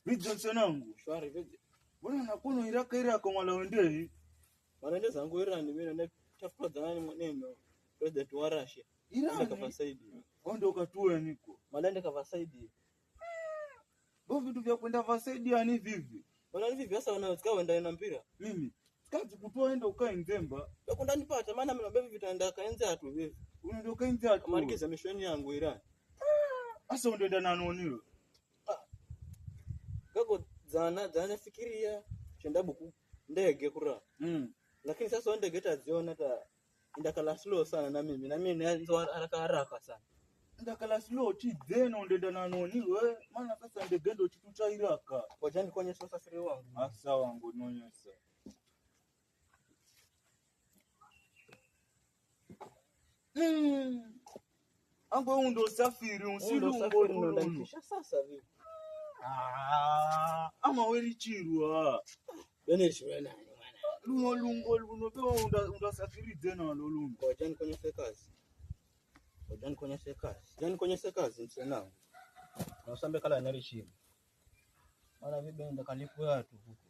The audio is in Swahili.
Vipi sanangu? Shwari vipi? Bwana nakuno Iraka mwala wendei. Wanaenda zangu Iran mimi na tafuta dhanani mwenendo. President wa Russia. Iran kafasaidi. Kondo katue niko. Malende kafasaidi. Bo vitu vya kwenda fasaidi yani vivi. Wala vipi sasa wanasikia wenda na mpira? Mimi sikazi kutoa enda ukae Nzemba. Yakunda nipata maana mimi naomba vitaenda kaenza atu vipi. Unaondoka nje atu. Marikeza mishoni yangu Iran. Asa unaenda na nonio. Kako zana fikiria chenda buku ndege kura. Lakini sasa ndege taziona ta ndakala slow sana na mimi naanza haraka sana. Ndakala slow ti zeno ndenda na noniwe maana sasa ndege ndo kitu cha Iraka. Kwa jani kwenye safari wangu. Asa wangu nonyesa. Ango undo safiri usilungo ndandisha sasa vipi? Ama weli chirwa. Bene shwe nani mwana? Luno bewa unda safiri tena lolungo. Kwa jani kwenye sekazi. Jani kwenye sekazi msenangu. Na usambe kala nari chini. Mara vipi ndo kalipo watu huko.